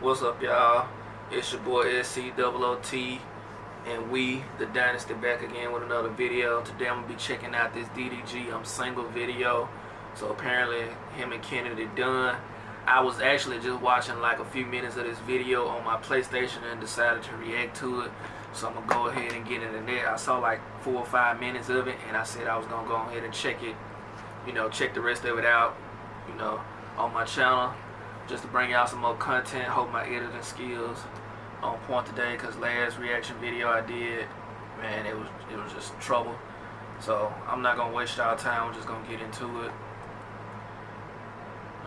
What's up, y'all? It's your boy SCOOT, and we, the Dynasty, back again with another video. Today I'm gonna be checking out this DDG I'm Single video. So apparently him and Kennedy done. I was actually just watching like a few minutes of this video on my PlayStation and decided to react to it. So I'm gonna go ahead and get into there. I saw like 4 or 5 minutes of it, and I said I was gonna go ahead and check it. Check the rest of it out. On my channel, just to bring y'all some more content. Hope my editing skills on point today, because last reaction video I did, man, it was just trouble. So I'm not gonna waste y'all time. I'm just gonna get into it.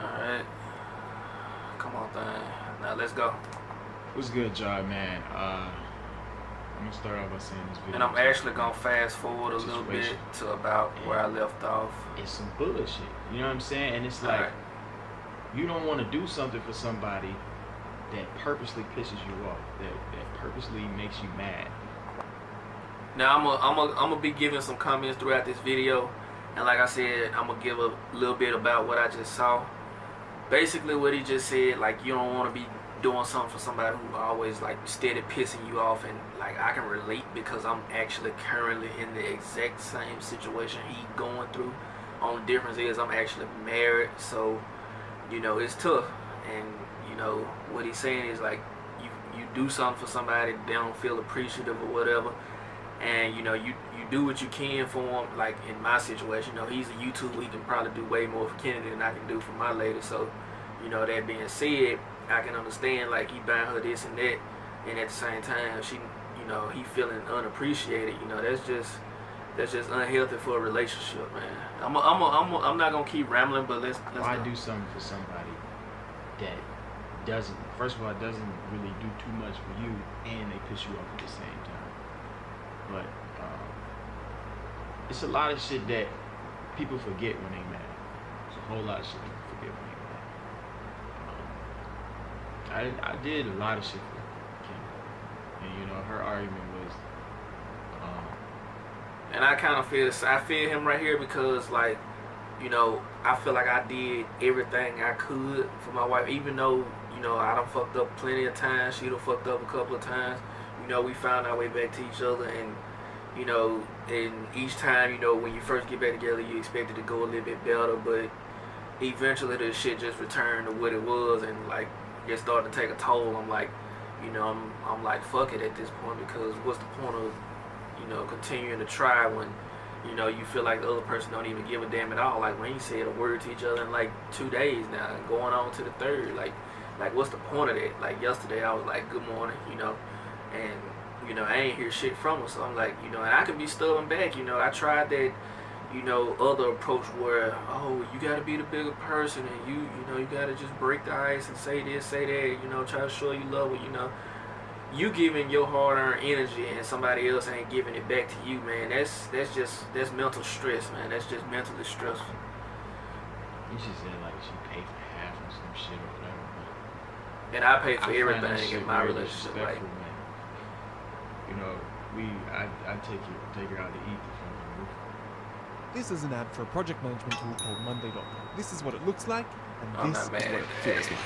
Alright, come on thing, now let's go. What's good, y'all, man? I'm gonna start off by saying this video, and I'm actually gonna fast forward a little bit to about where I left off. It's some bullshit, you know what I'm saying? And it's like, you don't want to do something for somebody that purposely pisses you off, that purposely makes you mad. Now I'm gonna be giving some comments throughout this video, and like I said, I'm gonna give a little bit about what I just saw. Basically, what he just said, like, you don't want to be doing something for somebody who always like steady pissing you off, and like I can relate because I'm actually currently in the exact same situation he going through. Only difference is I'm actually married, so it's tough. And what he's saying is like, you do something for somebody, they don't feel appreciative or whatever, and you do what you can for him. Like in my situation, he's a YouTuber, he can probably do way more for Kennedy than I can do for my lady. So that being said, I can understand like he buying her this and that, and at the same time she he feeling unappreciated. That's just unhealthy for a relationship, man. I'm not gonna keep rambling, but let's Why do something for somebody that doesn't, first of all, doesn't really do too much for you, and they piss you off at the same time? But it's a lot of shit that people forget when they mad. It's a whole lot of shit people forget when they mad. I did a lot of shit for Kim, and her argument was, and I kind of feel him right here, because like I feel like I did everything I could for my wife, even though I done fucked up plenty of times. She done fucked up a couple of times. We found our way back to each other, and and each time when you first get back together, you expect it to go a little bit better, but eventually the shit just returned to what it was, and like it started to take a toll. I'm like, I'm like, fuck it at this point, because what's the point of continuing to try when you feel like the other person don't even give a damn at all. Like when you said a word to each other in like 2 days now, going on to the third, like what's the point of that? Like yesterday I was like, good morning, and I ain't hear shit from her. So I'm like, and I can be stubborn back. I tried that other approach where, oh, you gotta be the bigger person, and you gotta just break the ice and say this, say that, try to show you love her. You giving your hard-earned energy and somebody else ain't giving it back to you, man. That's mental stress, man. That's just mentally stressful. You should say like she paid for half or some shit or whatever. And I pay for everything in my relationship. Like, I take her out to eat the fucking roof. This is an ad for a project management tool called Monday.com. This is what it looks like, and this is what it feels like.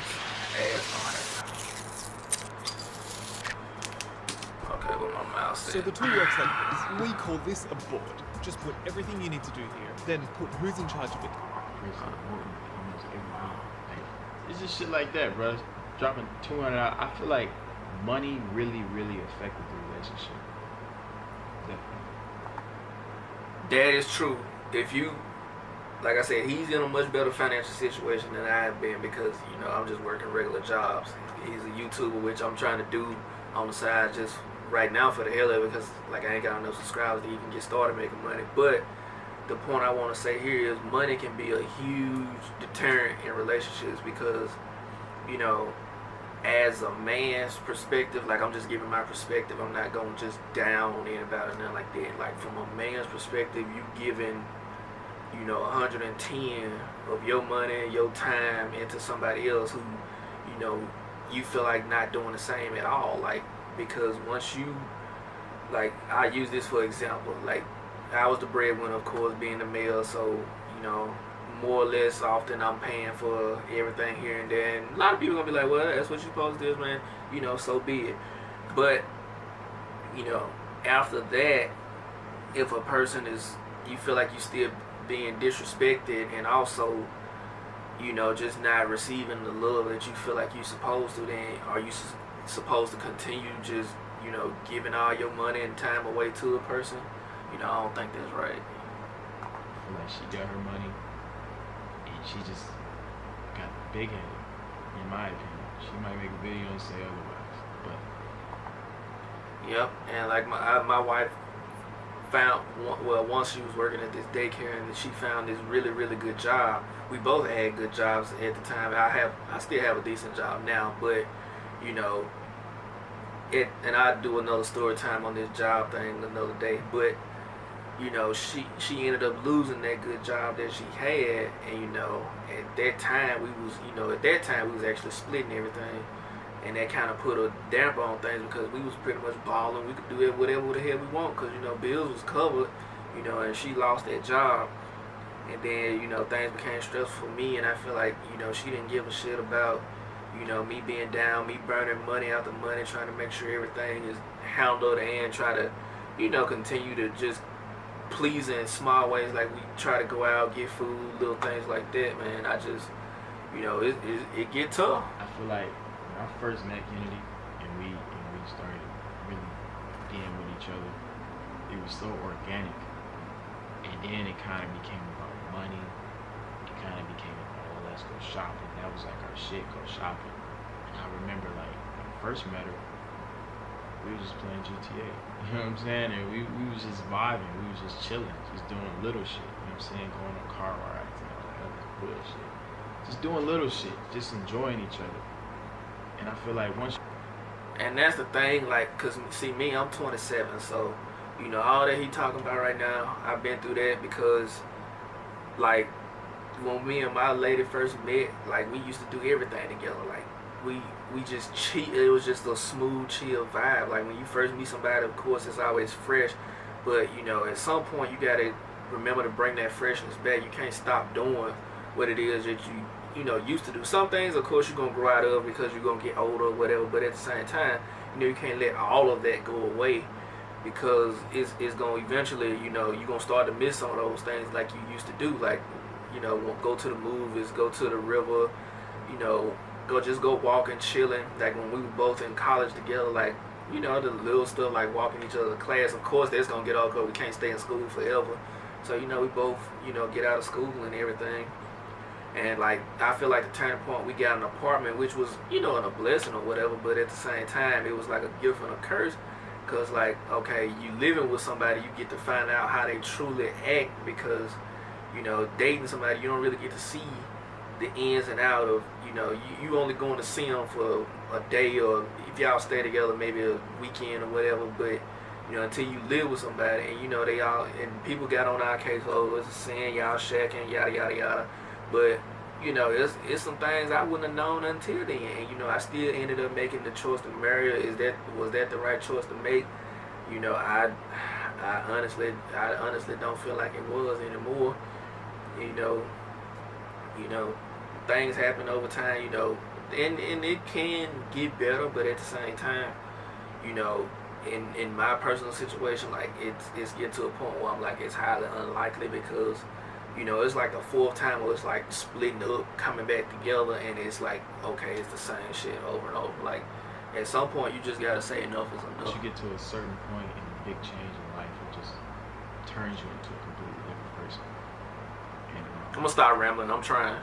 So the tool works like this. We call this a board. Just put everything you need to do here, then put who's in charge of it. It's just shit like that, bro. Dropping $200. I feel like money really, really affected the relationship. Definitely. That is true. If you, like I said, he's in a much better financial situation than I have been, because I'm just working regular jobs. He's a YouTuber, which I'm trying to do on the side just right now for the hell of it, because like I ain't got enough subscribers to even get started making money. But the point I want to say here is money can be a huge deterrent in relationships, because as a man's perspective, like I'm just giving my perspective, I'm not going to just down on anybody or nothing like that. Like from a man's perspective, you giving 110 of your money, your time into somebody else who you feel like not doing the same at all. Like, because once you, like, I use this for example, like I was the breadwinner, of course, being the male, so more or less often I'm paying for everything here and there. And a lot of people gonna be like, well, that's what you supposed to do, man. You know, so be it. But, you know, after that, if a person you feel like you still being disrespected and also, you know, just not receiving the love that you feel like you're supposed to, then are you supposed to continue just, you know, giving all your money and time away to a person? You know, I don't think that's right. I feel like she got her money and she just got big-headed, in my opinion. She might make a video and say otherwise, but... Yep, and like my wife found, well, once she was working at this daycare and she found this really, really good job. We both had good jobs at the time. I still have a decent job now, but, you know, and I'll do another story time on this job thing another day, but, you know, she ended up losing that good job that she had, and, you know, at that time we was actually splitting everything, and that kind of put a damper on things because we was pretty much balling. We could do it whatever the hell we want because, you know, bills was covered, you know, and she lost that job, and then, you know, things became stressful for me, and I feel like, you know, she didn't give a shit about, you know, me being down, me burning money out the money, trying to make sure everything is handled and try to, you know, continue to just please in small ways, like we try to go out, get food, little things like that, man. I just, you know, it get tough. I feel like when I first met Kennedy and we started really being with each other, it was so organic, and then it kind of became about money. It kind of became about, oh, let's go shopping. That was like our shit, go shopping. And I remember, like, when I first met her, we was just playing GTA, you know what I'm saying? And we was just vibing, we was just chilling, just doing little shit, you know what I'm saying? Going on car rides and all that other bullshit. Just doing little shit, just enjoying each other. And I feel like once... And that's the thing, like, cause see me, I'm 27, so, you know, all that he talking about right now, I've been through that because, like, when me and my lady first met, like, we used to do everything together, like, we just cheat. It was just a smooth, chill vibe. Like when you first meet somebody, of course, it's always fresh, but you know, at some point, you gotta remember to bring that freshness back. You can't stop doing what it is that you know used to do. Some things, of course, you're gonna grow out of because you're gonna get older or whatever. But at the same time, you know, you can't let all of that go away because it's gonna eventually, you know, you're gonna start to miss some of those things like you used to do. Like, you know, go to the movies, go to the river, you know. Go walking, chilling, like when we were both in college together, like, you know, the little stuff like walking each other to class. Of course, that's gonna get all because we can't stay in school forever. So, you know, we both, you know, get out of school and everything. And like, I feel like the turning point, we got an apartment, which was, you know, a blessing or whatever, but at the same time, it was like a gift and a curse. Cause like, okay, you living with somebody, you get to find out how they truly act because, you know, dating somebody, you don't really get to see the ins and out of, you know, you only going to see them for a day or if y'all stay together maybe a weekend or whatever, but you know, until you live with somebody and you know they all, and people got on our case, oh, it's a sin, y'all shacking, yada yada yada, but you know, it's some things I wouldn't have known until then, and you know, I still ended up making the choice to marry her. Was that the right choice to make? You know, I honestly don't feel like it was anymore. You know, things happen over time, you know, and it can get better, but at the same time, you know, in my personal situation, like it's get to a point where I'm like, it's highly unlikely because, you know, it's like the fourth time where it's like splitting up, coming back together, and it's like, okay, it's the same shit over and over. Like, at some point, you just gotta say enough is enough. Once you get to a certain point in a big change in life, it just turns you into a completely different person. And, I'm gonna start rambling. I'm trying.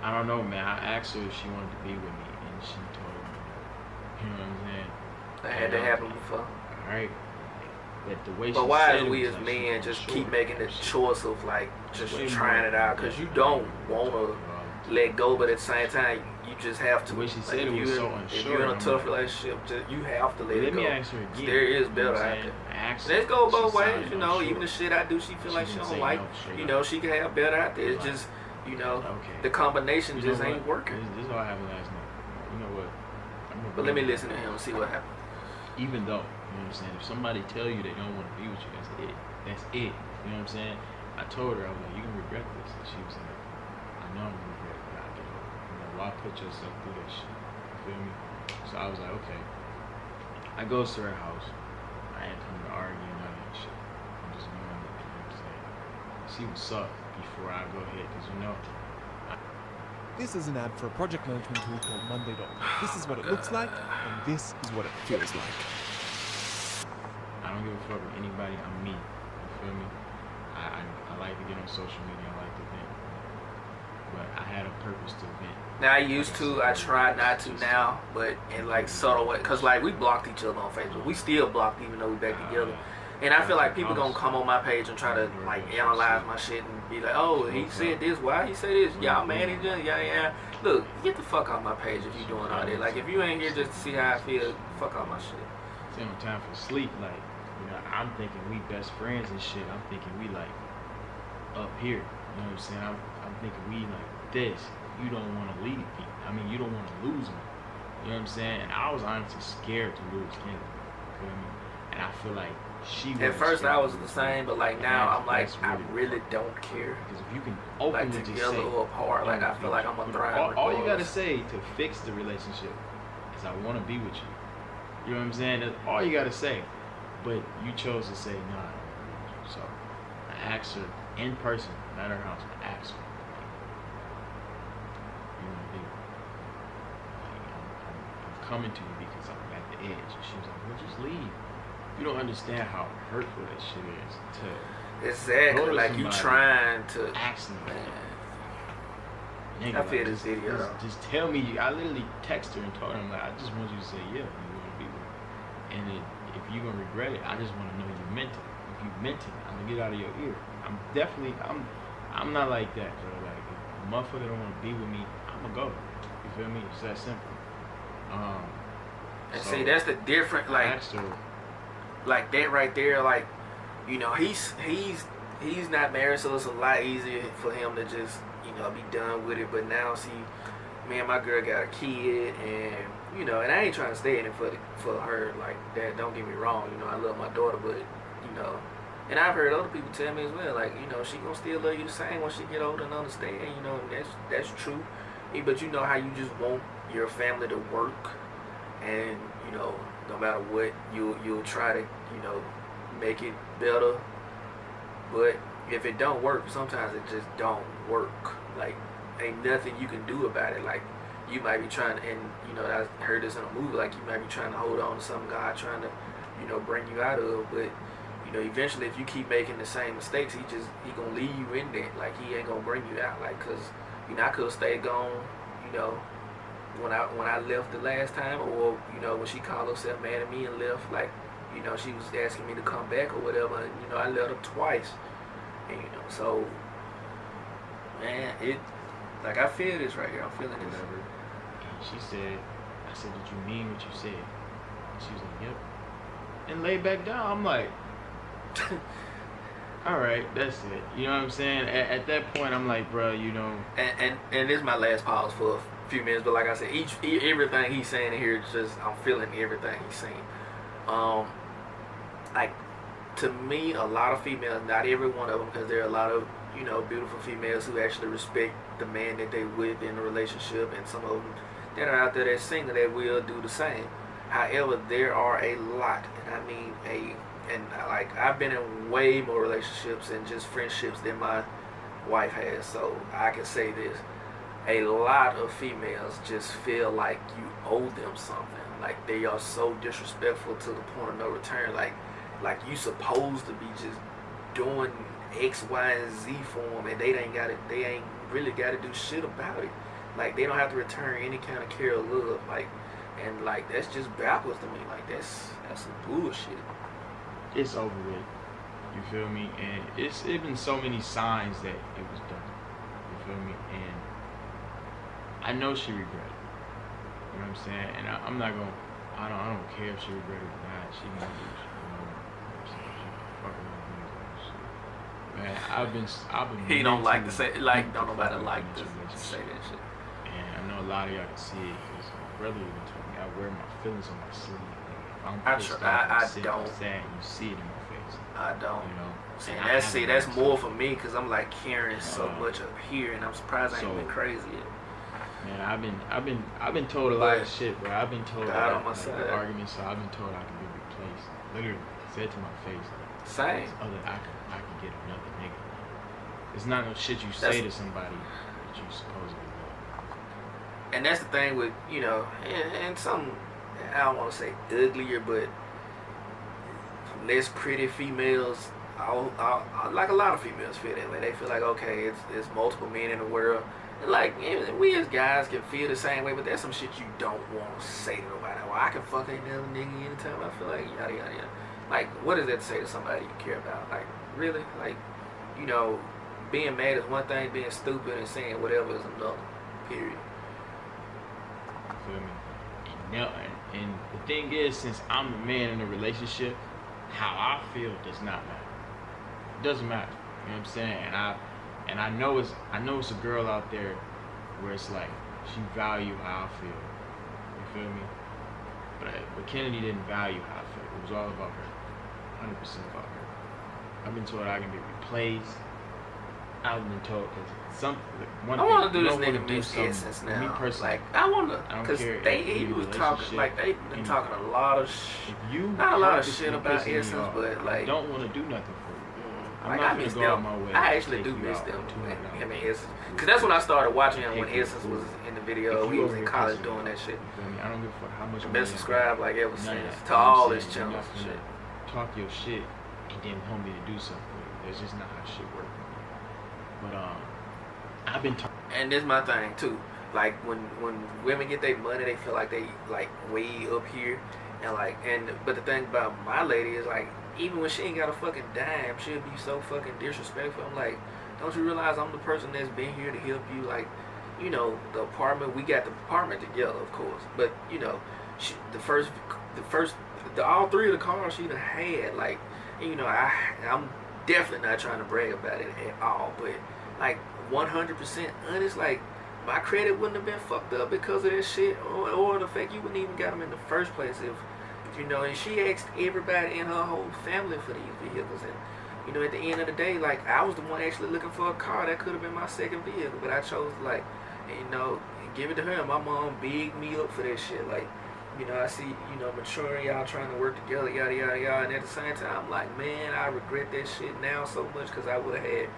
I don't know, man. I asked her if she wanted to be with me, and she told me no. You know what I'm saying? That had to happen before. Alright. But the way but she why said as it we was as like men just sure. keep making the choice of like just Way trying more it out because you don't want to let go, but at the same time you just have to. The way she like, said it was so unsure. If you're in a tough relationship, you have to let it go. Let me ask her again. There is better out there. Let's go both ways, you know. Sure. Even the shit I do, she feel like she don't like. No, you know, she can have better out there. It's just, you know, the combination just ain't working. This is all happened last night. You know what? But let me listen to him and see what happens. Even though, you know what I'm saying, if somebody tell you they don't want to be with you, that's it. That's it. You know what I'm saying? I told her, I was like, you can regret this. And she was like, know I'm gonna regret it when I get older. You know, why put yourself through that shit? You feel me? So I was like, okay. I goes to her house. I ain't coming to argue none of that shit. I'm just knowing that, you know what I'm saying? See what's up before I go ahead, because you know. This is an ad for a project management tool called Monday.com. This is what it looks like, and this is what it feels like. I don't give a fuck with anybody. I'm me. You feel me? I like to get on social media. I like to vent. But I had a purpose to vent. Now I used to. I try not to now, but in like subtle way. Cause like we blocked each other on Facebook. We still blocked even though we back together. And I feel like people gonna come on my page and try to like analyze my shit and be like, oh, he said this, why he say this? Y'all man, he just yeah. Look, get the fuck off my page if you doing all that. Like if you ain't here just to see how I feel, fuck off my shit. It's no time for sleep. Like, you know, I'm thinking we best friends and shit. I'm thinking we like up here. You know what I'm saying? I'm thinking we like this. You don't want to leave me. I mean, you don't want to lose me. You know what I'm saying? And I was honestly scared to lose him. You feel me? And I feel like at first I was the same, but like now I'm like I really don't care. Because if you can openly like just together say, or apart, like I feel like I'm gonna thrive. All you gotta say to fix the relationship is I want to be with you. You know what I'm saying? That's all you gotta say. But you chose to say no. Nah, I don't want you. So I asked her in person, not her house. I asked her. You want to be? Like, I'm coming to you because I'm at the edge. And she was like, well, just leave. You don't understand how hurtful that shit is to exactly like you trying to ask them. I feel this video. Just tell me. I literally texted her and told her, I'm like, I just want you to say yeah, you want to be with me. And if you're gonna regret it, I just want to know you meant it. If you meant it, I'm gonna get out of your ear. I'm not like that, bro. Like if a motherfucker don't want to be with me, I'm gonna go. You feel me? It's that simple. And so see, that's the different like that right there, like, you know, he's not married, so it's a lot easier for him to just, you know, be done with it. But now, see, me and my girl got a kid, and you know, and I ain't trying to stay in it for her like that. Don't get me wrong, you know, I love my daughter, but you know, and I've heard other people tell me as well, like, you know, she gonna still love you the same when she get older and understand, you know, and that's true. But you know how you just want your family to work, and you know, no matter what, you'll try to, you know, make it better. But if it don't work, sometimes it just don't work. Like, ain't nothing you can do about it. Like, you might be trying, and you know, I heard this in a movie, like you might be trying to hold on to some guy trying to, you know, bring you out of, but you know, eventually if you keep making the same mistakes, he gonna leave you in there. Like, he ain't gonna bring you out. Like, cause you know, I could stay gone, you know, when I left the last time, or you know, when she called herself mad at me and left, like, you know, she was asking me to come back or whatever, and you know, I left her twice, and you know, so man, it, like, I feel this right here, I'm feeling this. Whatever. And she said, I said, did you mean what you said? And she was like, yep. And lay back down. I'm like, all right, that's it. You know what I'm saying? At that point, I'm like, bro, you know. And this is my last pause for a few minutes, but like I said, everything he's saying in here, just I'm feeling everything he's saying. Like, to me, a lot of females, not every one of them, because there are a lot of, you know, beautiful females who actually respect the man that they with in a relationship, and some of them that are out there that's single that will do the same. However, there are a lot, and I mean like, I've been in way more relationships and just friendships than my wife has, so I can say this. A lot of females just feel like you owe them something. Like, they are so disrespectful to the point of no return. Like you supposed to be just doing X, Y, and Z for them, and they ain't really got to do shit about it. Like, they don't have to return any kind of care or love. Like, and like, that's just backwards to me. Like, that's some bullshit. It's over with. You feel me? And it's been so many signs that it was done. You feel me? And I know she regretted it. You know what I'm saying? And I'm not gonna. I don't care if she regretted it or not. She gonna do shit. You know what I'm saying? She fucking gonna do shit. Man, I've been. He don't like to say, like, don't nobody like to say that shit. And I know a lot of y'all can see it, because my brother even told me I wear my feelings on my sleeve. If I'm pissed off, I I'm don't. sad, you see it in my face. I don't. You know. And that's more for me because I'm like carrying so much up here, and I'm surprised I ain't been crazy yet. Man, I've been told a lot of shit, bro. I've been told God on my like, side. arguments, so I've been told I can be replaced. Literally said to my face, like, same. Other I can get another nigga. It's not no shit you say to somebody that you supposedly love. And that's the thing with, you know, and some, I don't want to say uglier, but less pretty females, like a lot of females feel that way. They feel like, okay, it's multiple men in the world. And like, we as guys can feel the same way, but there's some shit you don't want to say to nobody. Well, I can fuck another nigga anytime I feel like, yada, yada, yada. Like, what is that to say to somebody you care about? Like, really? Like, you know, being mad is one thing, being stupid and saying whatever is another. Period. You feel me? And the thing is, since I'm the man in a relationship, how I feel does not matter. It doesn't matter. You know what I'm saying? And I know it's a girl out there where it's like she value how I feel. You feel me? But Kennedy didn't value how I feel. It was all about her. 100% about her. I've been told I can be replaced. I've been told I want to do this nigga Miss Essence now. Me personally, like I want to, because he was talking like they been talking a lot of not a lot of shit about Essence, but like I don't want to do nothing for you. Like I miss them. I actually do miss them. Him and Essence, because that's when I started watching him when Essence was in the video. He was in college doing that shit. I don't give a fuck how much. I've been subscribed like ever since to all his channels and shit. Talk your shit and then want me to do something for you. That's just not how shit works. But I've been talking. And this is my thing too. Like when women get their money, they feel like they like way up here, and but the thing about my lady is like, even when she ain't got a fucking dime, she'll be so fucking disrespectful. I'm like, don't you realize I'm the person that's been here to help you? Like, you know, the apartment, we got the apartment together, of course, but you know, all three of the cars she done had, like, you know, I'm definitely not trying to brag about it at all, but like 100% honest, like my credit wouldn't have been fucked up because of that shit, or the fact you wouldn't even got them in the first place if you know. And she asked everybody in her whole family for these vehicles, and you know, at the end of the day, like I was the one actually looking for a car that could have been my second vehicle, but I chose to, like, you know, give it to her. And my mom bigged me up for that shit, like, you know, I see, you know, maturing, y'all trying to work together, yada, yada, yada. And at the same time, I'm like, man, I regret that shit now so much because I would have had,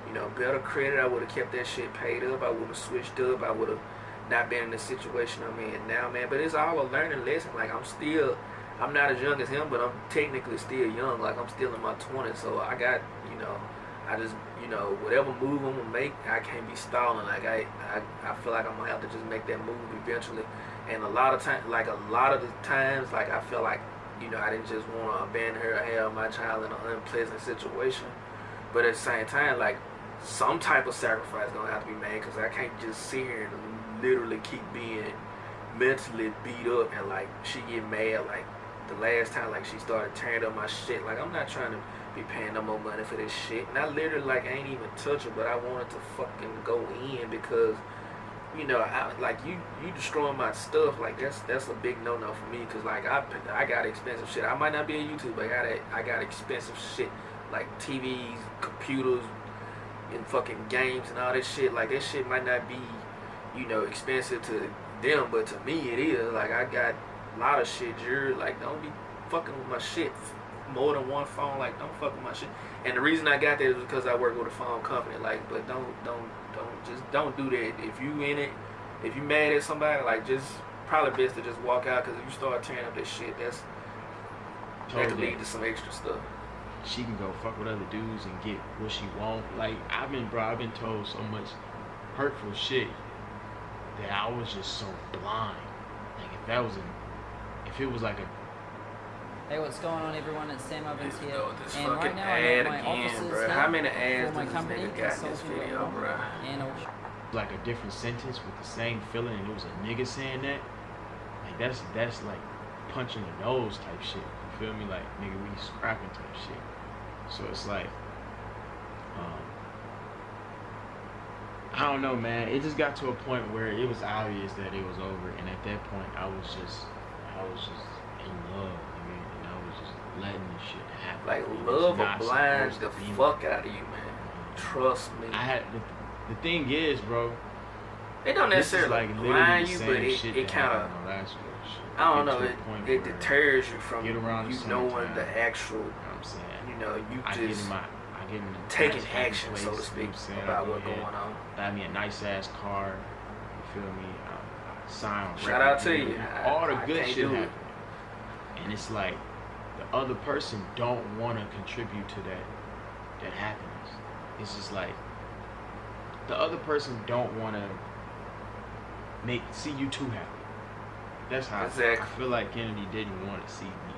you know, better credit. I would have kept that shit paid up. I would have switched up. I would have not been in the situation I'm in now, man. But it's all a learning lesson. Like, I'm not as young as him, but I'm technically still young. Like, I'm still in my 20s. So I got, you know, I just, you know, whatever move I'm going to make, I can't be stalling. Like, I feel like I'm going to have to just make that move eventually. And a lot of the times, like, I feel like, you know, I didn't just want to abandon her or have my child in an unpleasant situation. But at the same time, like, some type of sacrifice is going to have to be made, because I can't just sit here and literally keep being mentally beat up. And, like, she get mad, like, the last time, like, she started tearing up my shit. Like, I'm not trying to be paying no more money for this shit. And I literally, like, ain't even touch her, but I wanted to fucking go in because, you know, you destroying my stuff. Like, that's a big no-no for me, because, like, I got expensive shit. I might not be a YouTuber, I got expensive shit, like TVs, computers, and fucking games and all this shit. Like, that shit might not be, you know, expensive to them, but to me it is. Like, I got a lot of shit. You're like, don't be fucking with my shit. More than one phone, like, don't fuck with my shit. And the reason I got that is because I work with a phone company. Like, but don't do that. If you in it, if you mad at somebody, like, just probably best to just walk out, because if you start tearing up that shit, that could lead to some extra stuff. She can go fuck with other dudes and get what she want. Like, I've been told so much hurtful shit that I was just so blind. Like, if it was like a Hey, what's going on, everyone? It's Sam Ovens here, and fucking right now I ad have my again, offices bro. here How many ads for my does this company, nigga got in this video, bro? And like a different sentence with the same feeling, and it was a nigga saying that. Like, that's like punching the nose type shit. You feel me? Like, nigga, we scrapping type shit. So it's like, I don't know, man. It just got to a point where it was obvious that it was over, and at that point, I was just in love. And I was just letting this shit happen. Like, And it's love will not blind supposed the to be fuck out of you, man. Trust me. I had the thing is, bro. It don't This is necessarily like blind literally you, the but same shit it that kind of, happened on last week. Shit. I don't Get know, to a point it where deters you from get around the you same knowing time. the actual, You know what I'm saying? you know, you I get just in a taking nice, happy action, place, so to you know speak, what I'm saying? about I go what's ahead, going on. buy me a nice ass car. You feel me? Sign on Shout out to record you. deal, all the I good can't shit do it. happening. And it's like the other person don't want to contribute to that happiness. It's just like the other person don't want to see you too happy. That's how Exactly. I feel like Kennedy didn't want to see me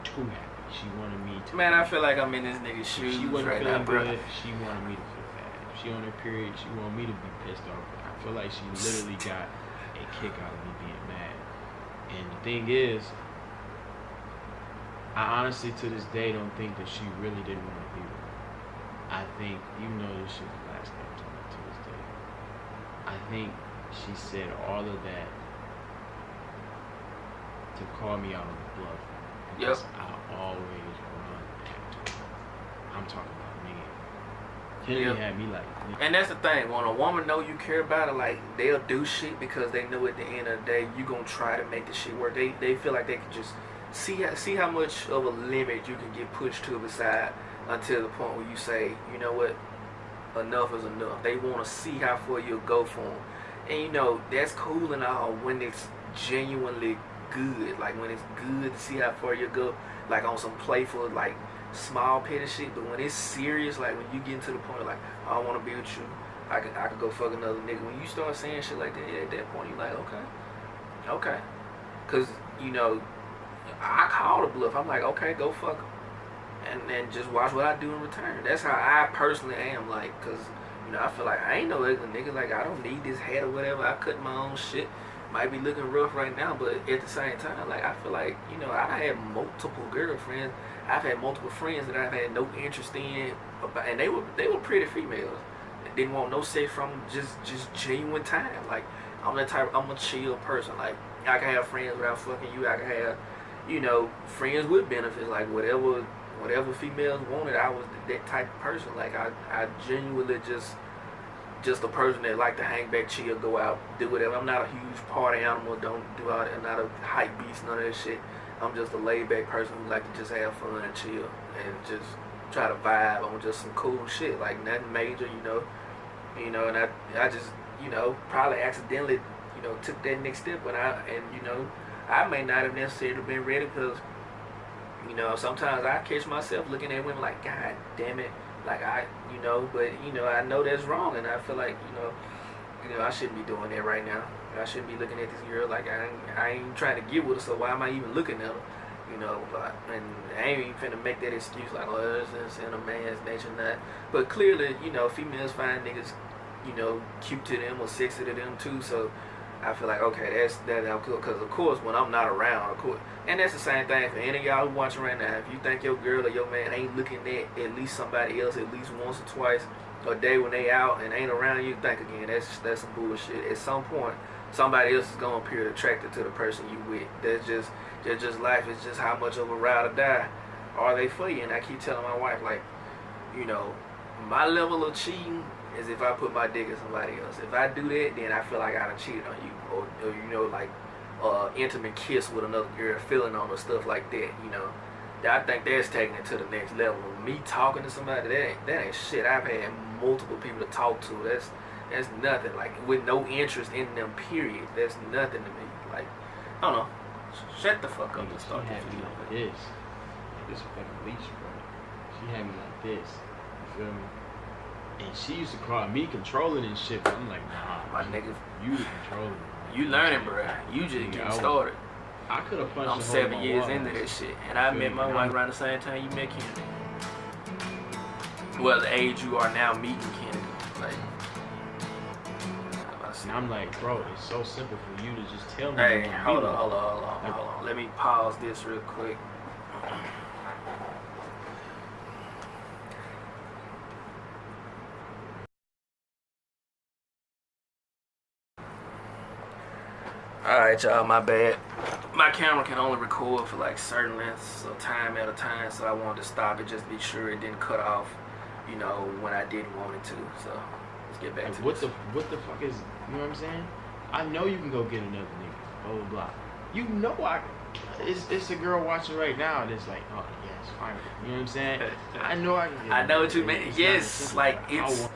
too happy. She wanted me to. Man, I feel like I'm in this nigga's if shoes she wasn't right now, feeling bro. good, she wanted me to feel bad. If she on her period, she wanted me to be pissed off. I feel like she literally got a kick out of me being mad. And the thing is, I honestly to this day don't think that she really didn't want to be with me. I think, even though this shit was last name to this day, I think she said all of that to call me out on the bluff. Because I always run back to her. I'm talking about me. Kennedy had me like. And that's the thing. When a woman know you care about her, like, they'll do shit because they know at the end of the day you gonna try to make the shit work. They feel like they can just see how much of a limit you can get pushed to the side until the point where you say, you know what, enough is enough. They want to see how far you'll go for them. And you know, that's cool and all when it's genuinely good. Like when it's good to see how far you go, like on some playful, like small petty shit. But when it's serious, like when you get to the point like, I don't want to be with you, I could go fuck another nigga. When you start saying shit like that, at that point you're like, okay, cause you know, I call the bluff. I'm like, okay, go fuck him, and then just watch what I do in return. That's how I personally am. Like, cause you know, I feel like I ain't no ugly nigga. Like, I don't need this hat or whatever. I cut my own shit. Might be looking rough right now, but at the same time, like, I feel like, you know, I had multiple girlfriends. I've had multiple friends that I've had no interest in, and they were pretty females. Didn't want no sex from them, just genuine time. Like, I'm a chill person. Like, I can have friends without fucking you. I can have, you know, friends with benefits. Like, whatever females wanted, I was that type of person. Like, I genuinely just a person that like to hang back, chill, go out, do whatever. I'm not a huge party animal. Don't do all that. I'm not a hype beast, none of that shit. I'm just a laid back person who like to just have fun and chill and just try to vibe on just some cool shit, like nothing major, you know. And I just, you know, probably accidentally, you know, took that next step, you know, I may not have necessarily been ready because, you know, sometimes I catch myself looking at women like, God damn it, like you know, but you know, I know that's wrong, and I feel like, you know, I shouldn't be doing that right now. I shouldn't be looking at this girl like I ain't trying to get with her, so why am I even looking at her? You know, and I ain't even finna make that excuse like, oh, it's in a man's nature, not. But clearly, you know, females find niggas, you know, cute to them or sexy to them too. So I feel like, okay, that's cool. Because of course, when I'm not around, of course, and that's the same thing for any of y'all who watching right now. If you think your girl or your man ain't looking at least somebody else at least once or twice a day when they out and ain't around you, think again. That's some bullshit. At some point, somebody else is gonna appear attracted to the person you with. That's just life. It's just how much of a ride or die are they for you. And I keep telling my wife, like, you know, my level of cheating is if I put my dick in somebody else. If I do that, then I feel like I done cheated on you, or you know, like intimate kiss with another girl, feeling on her, stuff like that. You know, I think that's taking it to the next level. Me talking to somebody, that ain't shit. I've had multiple people to talk to. That's nothing. Like, with no interest in them, period. That's nothing to me. Like, I don't know. Shut the fuck up and start She had me like this. Like this fucking leash, bro. She had me like this. You feel me? And she used to call me controlling and shit, but I'm like, nah, my nigga. You the controller. You learning, bro. You just getting started. I could have punched. I'm 7 years into this shit, and I met my wife around the same time you met Kennedy. Well, the age you are now meeting Kennedy, like. And I'm like, bro, it's so simple for you to just tell me. Hey, hold on. Let me pause this real quick. Alright, y'all, my bad. My camera can only record for like certain lengths of time at a time, so I wanted to stop it just to be sure it didn't cut off, you know, when I didn't want it to. So let's get back Like, to what this. the fuck is, you know what I'm saying? I know you can go get another nigga, blah blah blah. You know it's a girl watching right now that's like, oh yeah, it's fine. You know what I'm saying? I know I can get I know what you another mean. nigga. It's Yes, not like simple. I it's, want-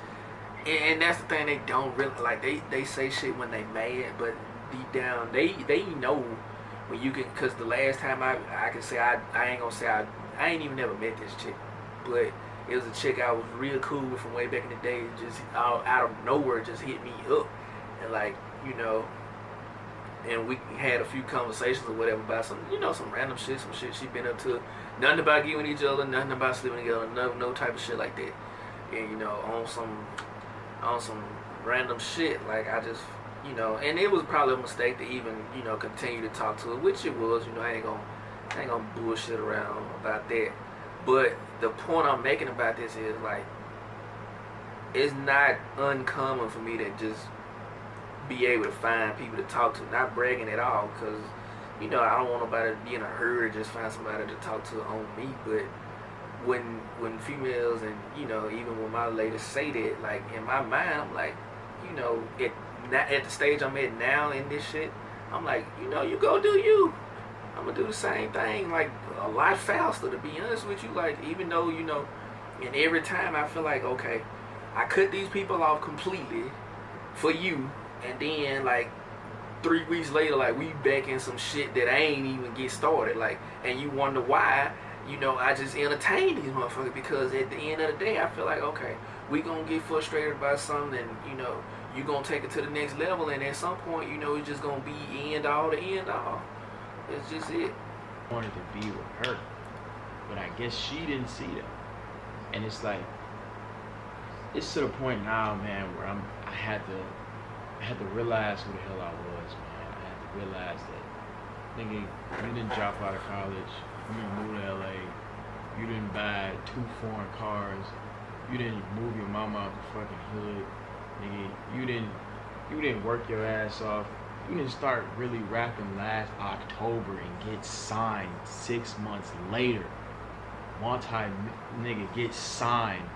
and that's the thing. They don't really like. They say shit when they mad, but deep down they know when you can. Cause the last time I can say I ain't gonna say I ain't even never met this chick, but it was a chick I was real cool with from way back in the day. Just out of nowhere, just hit me up, and like, you know. And we had a few conversations or whatever about some, you know, some random shit, some shit she been up to. Nothing about getting with each other, nothing about sleeping together, no type of shit like that. And, you know, on some random shit, like I just, you know, and it was probably a mistake to even, you know, continue to talk to her, which it was, you know, I ain't gonna bullshit around about that. But the point I'm making about this is, like, it's not uncommon for me to just be able to find people to talk to, not bragging at all, because, you know, I don't want nobody to be in a hurry to just find somebody to talk to on me. But when females, and, you know, even when my ladies say that, like, in my mind, I'm like, you know, at the stage I'm at now in this shit, I'm like, you know, you go do you. I'm gonna do the same thing, like, a lot faster, to be honest with you. Like, even though, you know, and every time I feel like, okay, I cut these people off completely for you, and then, like, 3 weeks later, like, we back in some shit that I ain't even get started. Like, and you wonder why, you know, I just entertain these motherfuckers. Because at the end of the day, I feel like, okay, we gonna get frustrated about something, and, you know, you gonna take it to the next level, and at some point, you know, it's just gonna be end all to end all. It's just it. I wanted to be with her, but I guess she didn't see that. And it's like, it's to the point now, man, where I had to realize who the hell I was, man. I had to realize that, nigga, you didn't drop out of college, you didn't move to LA, you didn't buy 2 foreign cars, you didn't move your mama out the fucking hood, nigga, you didn't work your ass off, you didn't start really rapping last October and get signed 6 months later. Nigga gets signed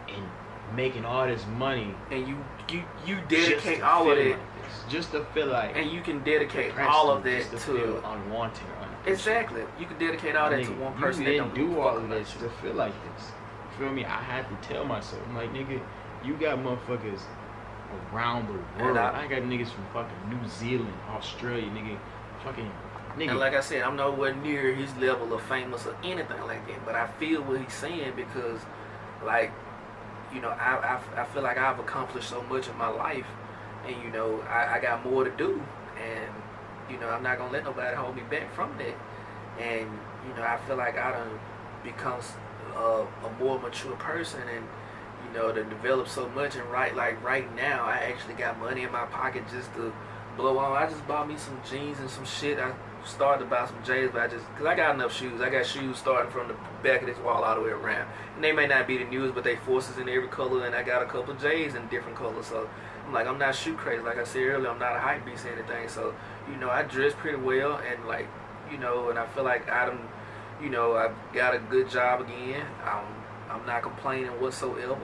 and making all this money, And you dedicate all of it, just to feel like, and you can dedicate depressed all of and that just to feel unwanted or unappreciated. exactly. You can dedicate all that Nigga, to one person. You that didn't don't do fuck all of about this you. to feel like this. You feel me? I had to tell myself, I'm like, nigga, you got motherfuckers around the world. I got niggas from fucking New Zealand, Australia, nigga, fucking nigga. And like I said, I'm nowhere near his level of famous or anything like that. But I feel what he's saying, because, like, you know, I feel like I've accomplished so much in my life, and, you know, I got more to do, and, you know, I'm not gonna let nobody hold me back from that. And, you know, I feel like I done become a more mature person, and, you know, to develop so much. And right now, I actually got money in my pocket just to blow on. I just bought me some jeans and some shit. I started to buy some J's, but because I got enough shoes. I got shoes starting from the back of this wall all the way around. And they may not be the newest, but they forces in every color, and I got a couple J's in different colors. So I'm like, I'm not shoe crazy. Like I said earlier, I'm not a hype beast or anything. So, you know, I dress pretty well, and, like, you know, and I feel like I got a good job again. I'm not complaining whatsoever.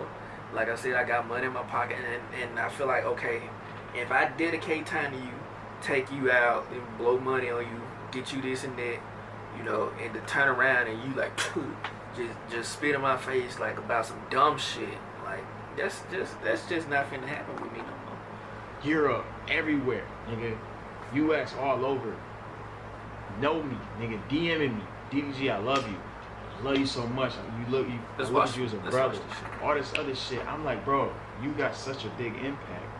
Like I said, I got money in my pocket, and I feel like, okay, if I dedicate time to you, take you out and blow money on you, get you this and that, you know, and to turn around and you like just spit in my face like about some dumb shit, like that's just not finna happen with me no more. Europe, everywhere, nigga, US all over, know me, nigga, DMing me, DDG, I love you. I love you so much. I look at you as a brother. All this other shit. I'm like, bro, you got such a big impact.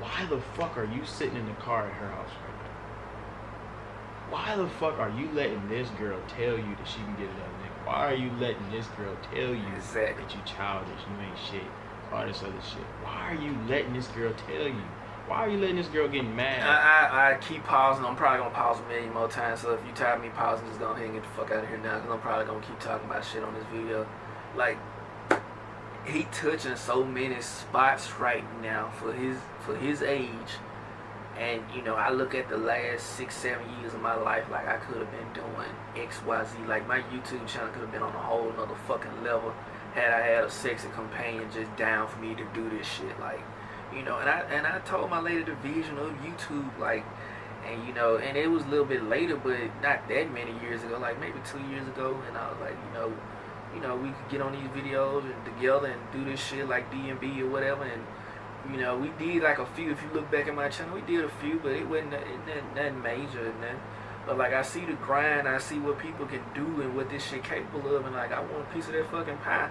Why the fuck are you sitting in the car at her house right now? Why the fuck are you letting this girl tell you that she can get another nigga? Why are you letting this girl tell you that you childish, you ain't shit, all this other shit? Why are you letting this girl tell you? Why are you letting this girl get mad? I keep pausing. I'm probably gonna pause a million more times. So if you tired of me pausing, just go ahead and get the fuck out of here now, because I'm probably gonna keep talking about shit on this video. Like, he touching so many spots right now for his age, And, you know, I look at the last 6-7 years of my life, like I could have been doing XYZ. Like my YouTube channel could have been on a whole nother fucking level had I had a sexy companion just down for me to do this shit. Like, you know, and I told my lady the vision of YouTube, like, and, you know, and it was a little bit later, but not that many years ago, like maybe 2 years ago. And I was like, you know, we could get on these videos and together and do this shit like D&B or whatever. And, you know, we did like a few. If you look back at my channel, we did a few, but it wasn't nothing major. And then, but like I see the grind, I see what people can do and what this shit capable of, and like I want a piece of that fucking pie.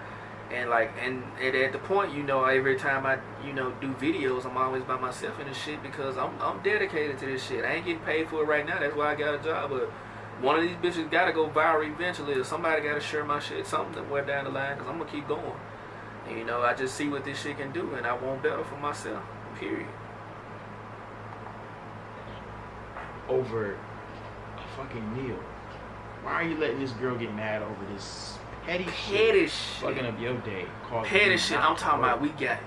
And like, and at the point, you know, every time I, you know, do videos, I'm always by myself in this shit because I'm dedicated to this shit. I ain't getting paid for it right now. That's why I got a job. But one of these bitches gotta go viral eventually, or somebody gotta share my shit somewhere down the line, because I'm gonna keep going. And, you know, I just see what this shit can do, and I want better for myself. Period. Over a fucking meal. Why are you letting this girl get mad over this petty shit? Fucking up your day. Petty shit. I'm talking about we get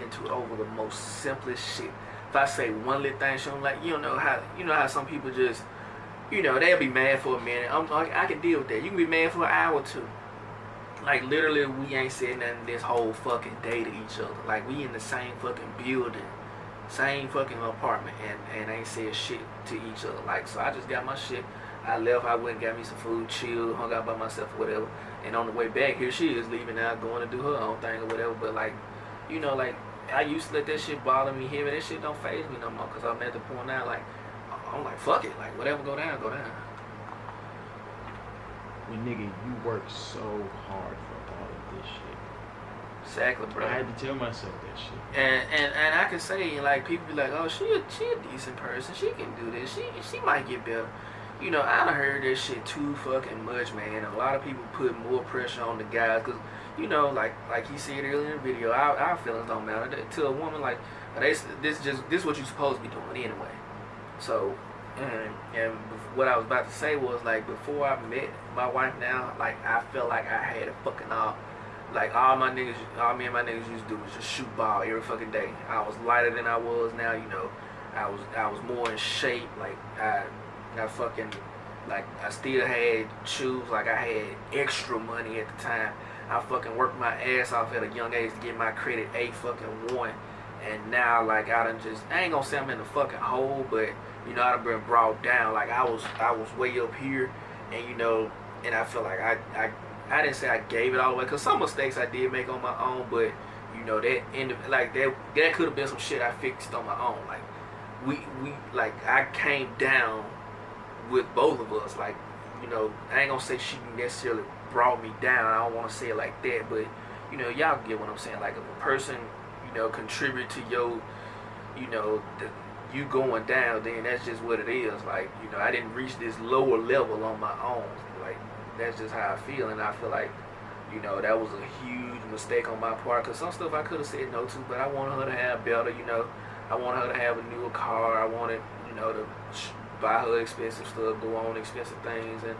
into it over the most simplest shit. If I say one little thing, she don't like, you know how some people just, you know, they'll be mad for a minute. I can deal with that. You can be mad for an hour or two. Like, literally, we ain't said nothing this whole fucking day to each other. Like, we in the same fucking building, same fucking apartment, and ain't said shit to each other. Like, so I just got my shit. I left, I went and got me some food, chilled, hung out by myself or whatever. And on the way back, here she is leaving out, going to do her own thing or whatever. But, like, you know, like, I used to let that shit bother me here, but that shit don't faze me no more, because I'm at the point now, like, I'm like, fuck it. Like, whatever go down, go down. Well, nigga, you work so hard for all of this shit. Exactly, bro. I had to tell myself that shit. And I can say, like, people be like, oh, she a decent person. She can do this. She might get better. You know, I done heard this shit too fucking much, man. A lot of people put more pressure on the guys, because, you know, like he said earlier in the video, our feelings don't matter. To a woman, like, this what you supposed to be doing anyway. So, and what I was about to say was, like, before I met my wife now, like, I felt like I had a fucking all me and my niggas used to do was just shoot ball every fucking day. I was lighter than I was now, you know. I was more in shape. Like, I fucking, like, I still had shoes. Like, I had extra money at the time. I fucking worked my ass off at a young age to get my credit A1. And now, like, I ain't gonna say I'm in the fucking hole, but, you know, I done been brought down. Like, I was way up here, and, you know, and I feel like I didn't say I gave it all away, because some mistakes I did make on my own, but, you know, that could have been some shit I fixed on my own. Like, like, I came down with both of us. Like, you know, I ain't gonna say she necessarily brought me down. I don't want to say it like that, but, you know, y'all get what I'm saying. Like, if a person, you know, contribute to your, you know, you going down, then that's just what it is. Like, you know, I didn't reach this lower level on my own. Like, that's just how I feel, and I feel like, you know, that was a huge mistake on my part, because some stuff I could have said no to, but I wanted her to have better, you know. I wanted her to have a newer car. I wanted, you know, to buy her expensive stuff, go on expensive things, and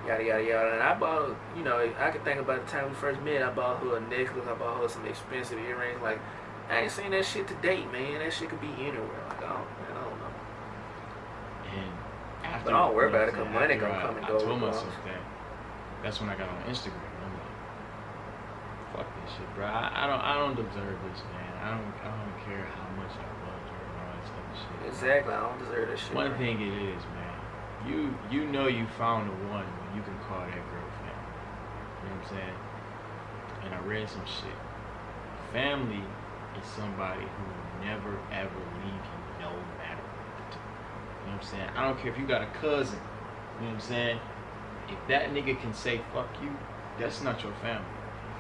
yada, yada, yada. And I bought her, you know, I could think about the time we first met, I bought her a necklace, I bought her some expensive earrings. Like, I ain't seen that shit to date, man. That shit could be anywhere. Like, I don't know. And after, but don't worry about it, because money gonna come and go. I told myself that. That's when I got on Instagram. I'm like, fuck this shit, bro. I don't deserve this, man. I don't care how much I loved her and all that stuff and shit. Exactly, I don't deserve this shit. One thing it is, man. You know you found the one when you can call that girl family. You know what I'm saying? And I read some shit. Family is somebody who will never ever leave you, no matter what. You know what I'm saying? I don't care if you got a cousin. You know what I'm saying? If that nigga can say fuck you, that's not your family.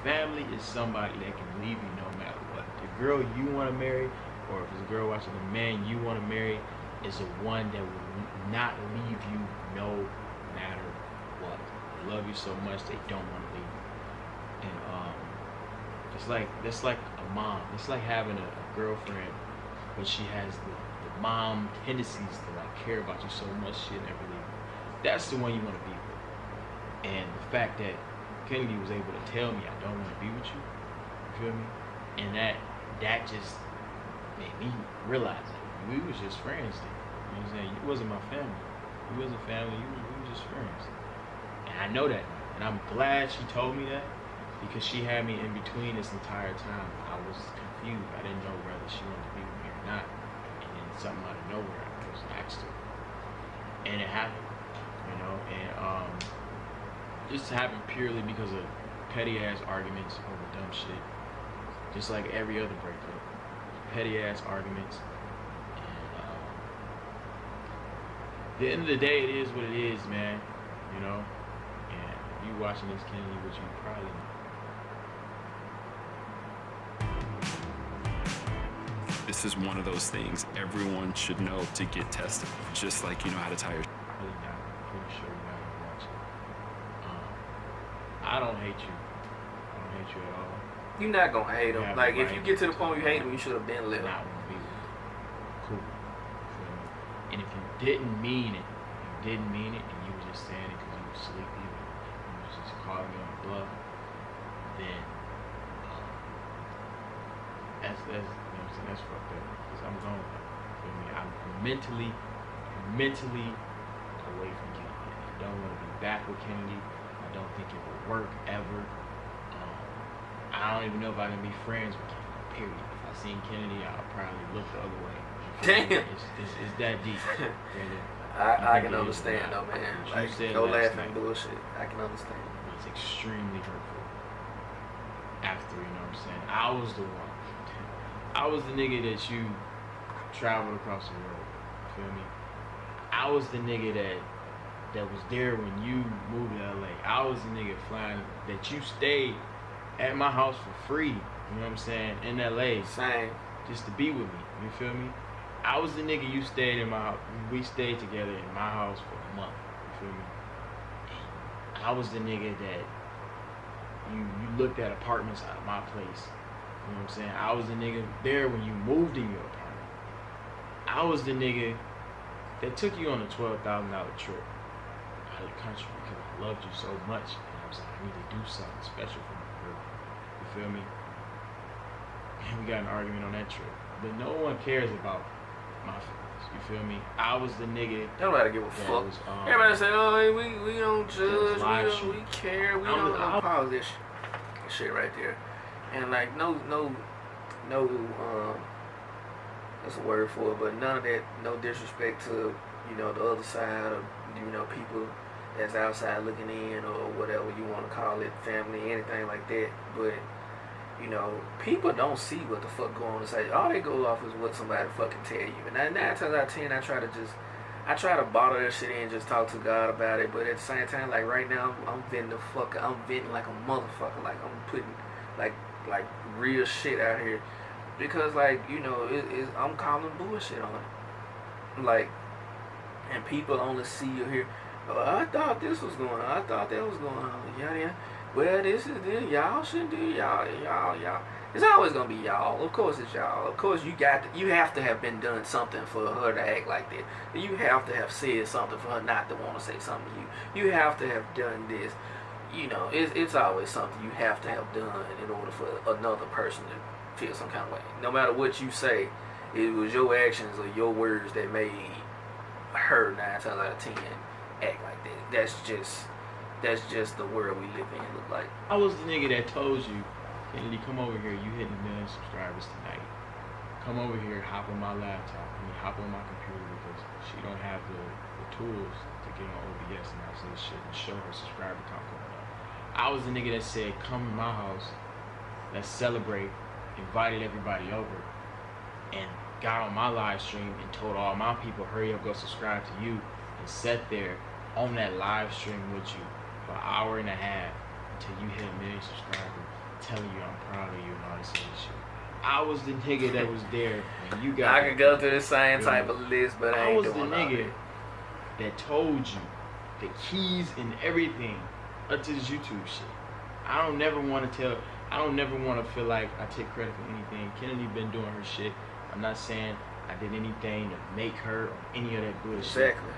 Family is somebody that can leave you no matter what. The girl you want to marry, or if it's a girl watching, the man you want to marry, is the one that will not leave you no matter what. They love you so much they don't want to leave you. And it's like a mom. It's like having a girlfriend, but she has the mom tendencies to like care about you so much she'll never leave you. That's the one you want to be with. And the fact that Kennedy was able to tell me I don't want to be with you feel me? And that just made me realize it. We was just friends then. You know what I'm saying? You wasn't my family. You wasn't family. We were just friends. And I know that. And I'm glad she told me that because she had me in between this entire time. I was confused. I didn't know whether she wanted to be with me or not. And then something out of nowhere, I just asked her. And it happened. You know? And just happened purely because of petty ass arguments over dumb shit. Just like every other breakup. Petty ass arguments. At the end of the day, it is what it is, man. You know? And you watching this, Kennedy, which you probably know. This is one of those things everyone should know to get tested, just like you know how to tie your... Really not. I'm pretty sure you're not gonna watch it. I don't hate you. I don't hate you at all. You're not gonna hate him. Yeah, Like, if right. you get to the point you hate him, you should have been I left. not want to be with you. Cool. You feel me? And if you didn't mean it, and you were just saying it because you were sleepy, or you was just calling me on the bluff, then that's you know what I'm saying, that's fucked up. Because I'm going with that. You feel me? I'm mentally away from Kennedy. I don't want to be back with Kennedy. I don't think it will work ever. I don't even know if I can be friends with Kennedy, period. If I seen Kennedy, I'll probably look the other way. Damn. It's that deep. Really. I think can it is understand now. though, man. What you Like, said go last laughing night bullshit. I can understand. was extremely hurtful. After, you know what I'm saying? I was the one. I was the nigga that you traveled across the world. You feel me? I was the nigga that was there when you moved to LA. I was the nigga flying that you stayed at my house for free. You know what I'm saying? In LA. Same. Just to be with me. You feel me? I was the nigga you stayed in my house. We stayed together in my house for a month. You feel me? I was the nigga that you looked at apartments out of my place. You know what I'm saying? I was the nigga there when you moved in your apartment. I was the nigga that took you on a $12,000 trip out of the country because I loved you so much. And I was like, I need to do something special for my girl. You feel me? And we got an argument on that trip. But no one cares about my feelings. You feel me? I was the nigga. Nobody give a that fuck. was, Everybody say, oh, hey, we don't judge, live we care, we I'm don't the- know all this shit right there. And like no that's a word for it, but none of that, no disrespect to, you know, the other side of, you know, people that's outside looking in or whatever you want to call it, family, anything like that. But you know, people don't see what the fuck going on inside. All they go off is what somebody fucking tell you. And 9 times out of 10, I try to bottle that shit in and just talk to God about it. But at the same time, like right now, I'm venting like a motherfucker. Like I'm putting like real shit out here. Because like, you know, I'm calling bullshit on it. Like, and people only see you here. Oh, I thought this was going on. I thought that was going on. Yeah. Well, this is this. Y'all shouldn't do y'all. It's always gonna be y'all. Of course it's y'all. Of course you have to have been done something for her to act like that. You have to have said something for her not to want to say something to you. You have to have done this. You know, it's always something you have to have done in order for another person to feel some kind of way. No matter what you say, it was your actions or your words that made her 9 times out of 10 act like that. That's just the world we live in. Look like I was the nigga that told you, Kennedy, come over here. You hitting 1 million subscribers tonight. Come over here, hop on my laptop. Hop on my computer because she don't have the tools to get on OBS and all this shit and show her subscriber count going up. I was the nigga that said, come to my house, let's celebrate, invited everybody over, and got on my live stream and told all my people, hurry up, go subscribe to you, and sat there on that live stream with you for an hour and a half until you hit 1 million subscribers, telling you I'm proud of you and all this other shit. I was the nigga that was there when you got. I could go through the same type of list, but I ain't was doing the all nigga that. that told you the keys and everything up to this YouTube shit. I don't never want to feel like I take credit for anything. Kennedy been doing her shit. I'm not saying I did anything to make her or any of that bullshit. Exactly.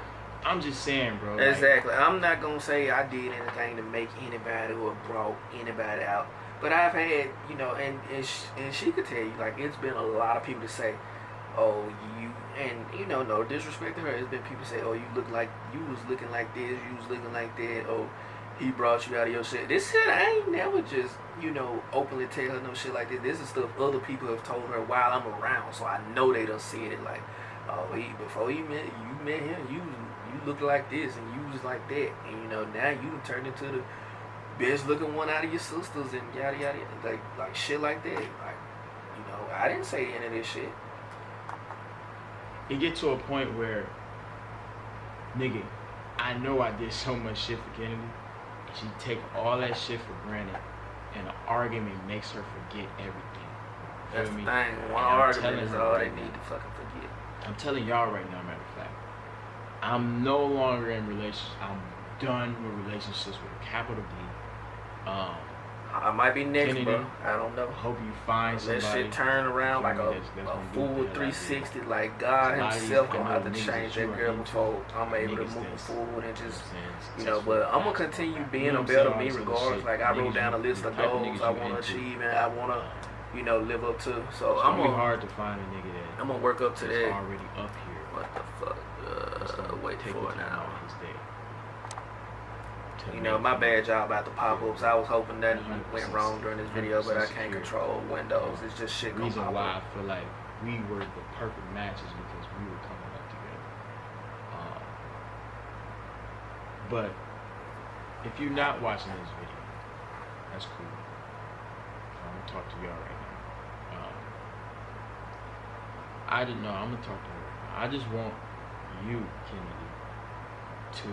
I'm just saying, bro. Exactly. I'm not gonna say I did anything to make anybody or brought anybody out. But I've had, you know, and she could tell you, like, it's been a lot of people to say, oh, and you know, no disrespect to her, there's been people say, oh, you was looking like this, you was looking like that, oh, he brought you out of your shit. This shit, I ain't never just, you know, openly tell her no shit like this. This is stuff other people have told her while I'm around, so I know they done said it. Like, oh, before you met him, you look like this and you was like that, and you know, now you done turned into the best looking one out of your sisters and yada yada, like shit like that. Like, you know, I didn't say any of this shit. It get to a point where, nigga, I know I did so much shit for Kennedy. She take all that shit for granted, and an argument makes her forget everything. That's Feel the me? thing. One And argument is all they right need now. to fucking forget. I'm telling y'all right now, matter of fact, I'm no longer in relationships. I'm done with relationships with a capital D. I might be next, Kennedy, bro. I don't know. I hope you find That somebody. shit turn around like a full 360, like God himself gonna have to change that girl before I'm able to move forward and just, you know, but I'm gonna continue being a better me regardless. Like I wrote down a list of goals I wanna achieve and I wanna, you know, live up to. So I'm gonna be hard to find a nigga that I'm gonna work up to that's that. already up here. What the fuck? Wait Take for the it time now. out of his day to You know, my make bad job about the pop-ups. I was hoping that 100% went wrong during this video, but I can't secure. control Windows. It's just shit The gonna reason pop why up. I feel like we were the perfect match is because we were coming up together. But if you're not watching this video, that's cool. I'm gonna talk to y'all right now. I didn't know. I'm gonna talk to her. I just want you, Kennedy, to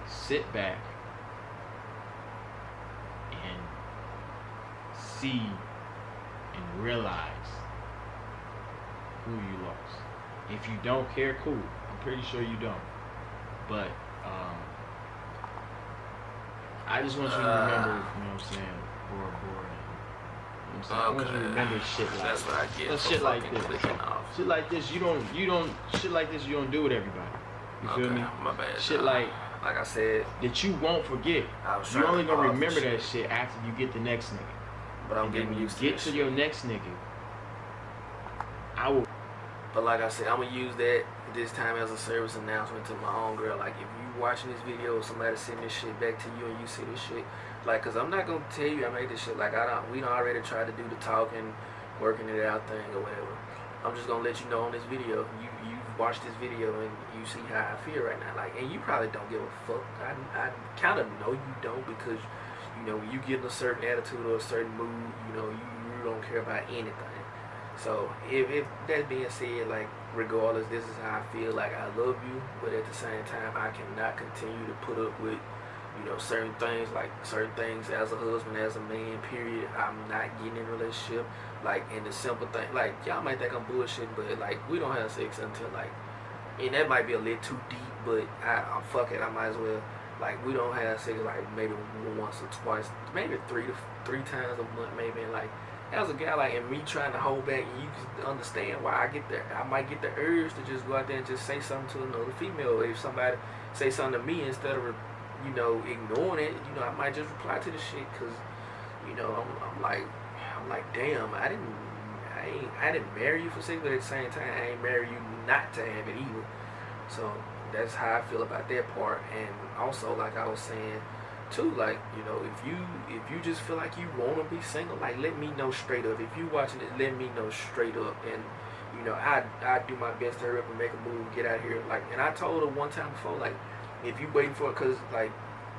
sit back and see and realize who you lost. If you don't care, cool. I'm pretty sure you don't. But I just want you to remember, you know what I'm saying, Bora Bora. You know what I'm saying? I want you to remember shit like That's what I get. shit like this. Clicking off. Shit like this, you don't shit like this you don't do with everybody. You feel me? My bad. Shit dog. like I said, that you won't forget. I was You trying only to gonna pause the remember that shit, shit after you get the next nigga. but I'm And then getting when you used to get this to shit. your next nigga, I will. But like I said, I'm gonna use that this time as a service announcement to my own girl. Like if you watching this video, or somebody send this shit back to you and you see this shit, like, cause I'm not gonna tell you I made this shit. Like we done already tried to do the talking, working it out thing or whatever. I'm just gonna let you know on this video. You watch this video and you see how I feel right now. Like, and you probably don't give a fuck. I kind of know you don't because, you know, when you get in a certain attitude or a certain mood, you know, you don't care about anything. So if that being said, like, regardless, this is how I feel. Like, I love you, but at the same time, I cannot continue to put up with, you know, certain things as a husband, as a man, period. I'm not getting in a relationship. Like, in the simple thing, like, y'all might think I'm bullshitting, but, like, we don't have sex until, like, and that might be a little too deep, but I'm fuck it, I might as well, like, we don't have sex, like, maybe once or twice, maybe three times a month, maybe, and, like, as a guy, like, and me trying to hold back, and you can understand why I might get the urge to just go out there and just say something to another female. If somebody say something to me, instead of, you know, ignoring it, you know, I might just reply to the shit, because, you know, I'm like, damn, I didn't marry you for sex, but at the same time, I ain't marry you not to have it either. So that's how I feel about that part. And also, like I was saying too, like, you know, if you just feel like you want to be single, like, let me know straight up. If you watching it, let me know straight up. And, you know, I do my best to hurry up and make a move, get out here. Like, and I told her one time before, like, if you waiting for it, because, like,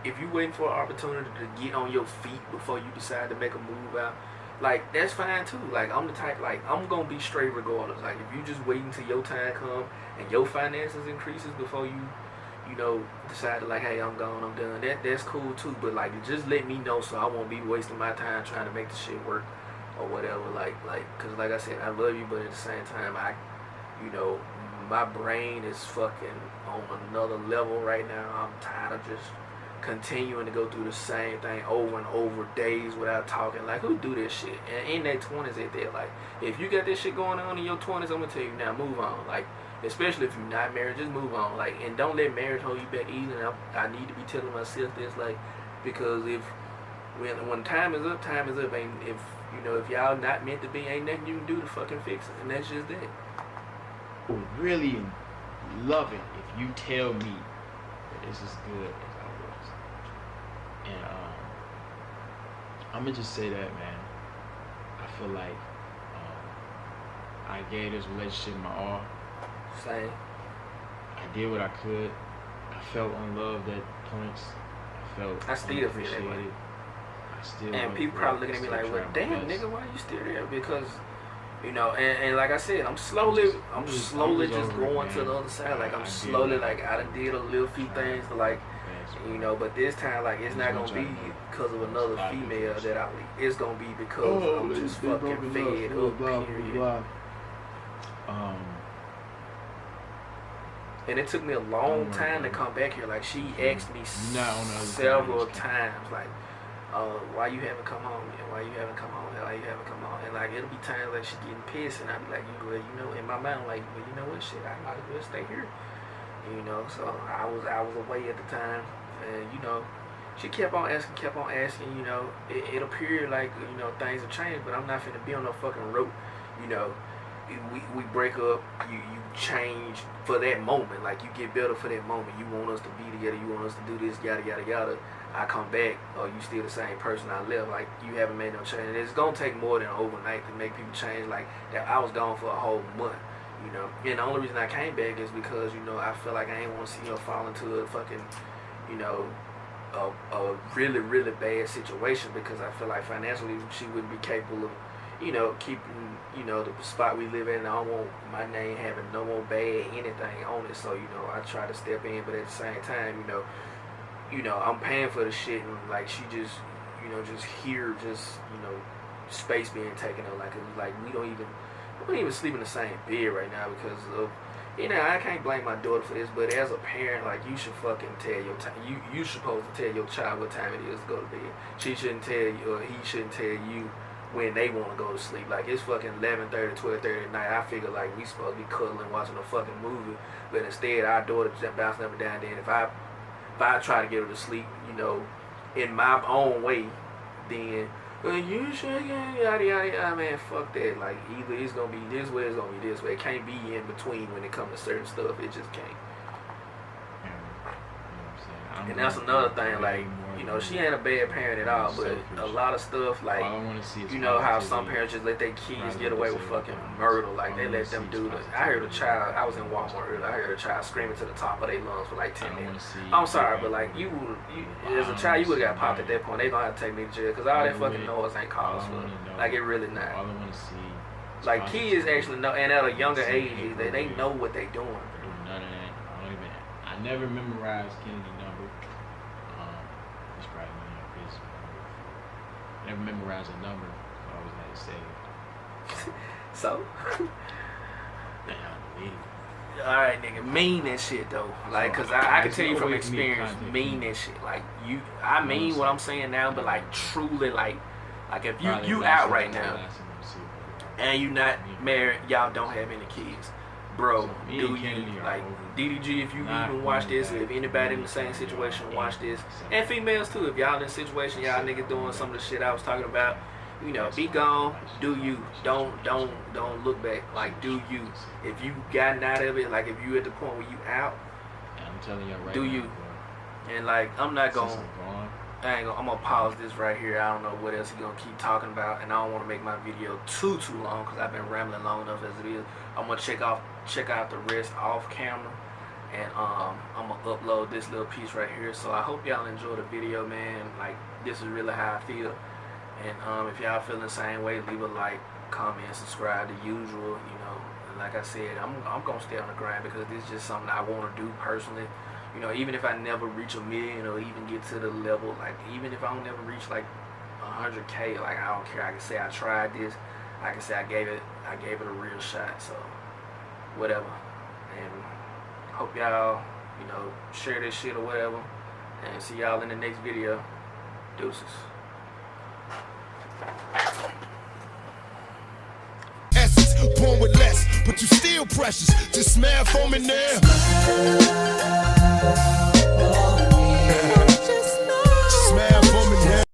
if you waiting for an opportunity to get on your feet before you decide to make a move out, like, that's fine too. Like, I'm the type, like, I'm gonna be straight regardless. Like, if you just waiting till your time come and your finances increases before you know, decide to, like, hey, I'm gone, I'm done, that's cool too. But, like, just let me know so I won't be wasting my time trying to make the shit work or whatever. Like, cause like I said, I love you, but at the same time, you know, my brain is fucking on another level right now. I'm tired of just continuing to go through the same thing over and over, days without talking. Like, who do this shit? And in their 20s at that, like, if you got this shit going on in your 20s, I'm gonna tell you now, move on. Like, especially if you're not married, just move on. Like, and don't let marriage hold you back either. And I need to be telling myself this, like, because when time is up, and if, you You know, if y'all not meant to be, ain't nothing you can do to fucking fix it, and that's just that. Would really love it if you tell me that it's as good as I was. And I'm gonna just say that, man. I feel like I gave this relationship my all. Same. I did what I could. I felt unloved at points. I still feel that way. I still. And people probably looking at me like, "Well, damn, nigga, why you still there?" Because, you know, and like I said, I'm slowly just going to the other side. Like I'm slowly, like I done did a little few things to like, you know, but this time, like it's not gonna be because of another female that it's gonna be because I'm just fucking fed up. Period. And it took me a long time to come back here. Like she asked me several times, like, why you haven't come home yet? Why you haven't come home? Why you haven't come home? And like it'll be times like she getting pissed, and I'll be like, you know, in my mind, like, well, you know what, shit, I might as well stay here. You know, so I was away at the time, and you know, she kept on asking. You know, it appeared like, you know, things have changed, but I'm not finna be on no fucking rope. You know, we break up, you change for that moment, like you get better for that moment. You want us to be together, you want us to do this, yada yada yada. I come back, or you still the same person I left. Like you haven't made no change. And it's gonna take more than overnight to make people change. Like that, I was gone for a whole month. You know, and the only reason I came back is because, you know, I feel like I ain't want to see her fall into a fucking, you know, a really, really bad situation, because I feel like financially she wouldn't be capable of, you know, keeping, you know, the spot we live in. I don't want my name having no more bad anything on it. So, you know, I try to step in, but at the same time, you know, I'm paying for the shit, and like she just, you know, just hear just, you know, space being taken up. Like we don't even sleep in the same bed right now because of, you know, I can't blame my daughter for this, but as a parent, like, you should fucking tell your you supposed to tell your child what time it is to go to bed. She shouldn't tell you, or he shouldn't tell you when they want to go to sleep. Like, it's fucking 11:30, 12:30 at night. I figure like we supposed to be cuddling, watching a fucking movie, but instead our daughter just bouncing up and down. Then if I try to get her to sleep, you know, in my own way, then, well, you should, yada yada. Man, fuck that. Like, either it's gonna be this way, it's gonna be this way. It can't be in between when it comes to certain stuff. It just can't. And that's another thing, like, you know, she ain't a bad parent at all, but a lot of stuff, like, you know how some parents just let their kids get away with fucking murder, like, they let them do this. I heard a child, I was in Walmart earlier, I heard a child screaming to the top of their lungs for like 10 minutes. I'm sorry, but like, you as a child, you would've got popped at that point. They gonna have to take me to jail, because all that fucking noise ain't cause for, like, it really not. Like, kids actually know, and at a younger age, they know what they doing. None of that. I never memorized Kennedy number. It's probably on Facebook. I never memorized a number. I always had it saved. So. Damn, alright, nigga, mean that shit though. Like, cause I can tell you from experience, mean that shit. Like, I mean what I'm saying now, but like truly, like if you out right now and you not married, y'all don't have any kids, bro, do you, like, DDG, if you even watch this, if anybody in the same situation watch this, and females too, if y'all in this situation, y'all niggas doing some of the shit I was talking about, you know, be gone, do you, don't look back, like, do you, if you gotten out of it, like, if you at the point where you out, I'm telling you right do now, you, bro. and like, I'm gonna pause this right here. I don't know what else he's gonna keep talking about, and I don't want to make my video too long because I've been rambling long enough as it is. I'm gonna check out the rest off camera, and I'm gonna upload this little piece right here. So I hope y'all enjoy the video, man. Like, this is really how I feel, and if y'all feel the same way, leave a like, comment, subscribe, the usual, you know. And like I said, I'm gonna stay on the grind because this is just something I want to do personally. You know, even if I never reach 1 million or even get to the level, like, even if I don't never reach like 100K, like, I don't care. I can say I tried this. I can say I gave it a real shot. So whatever. And hope y'all, you know, share this shit or whatever. And see y'all in the next video. Deuces. Essence, born with less, but you still precious. Just smell foam in there.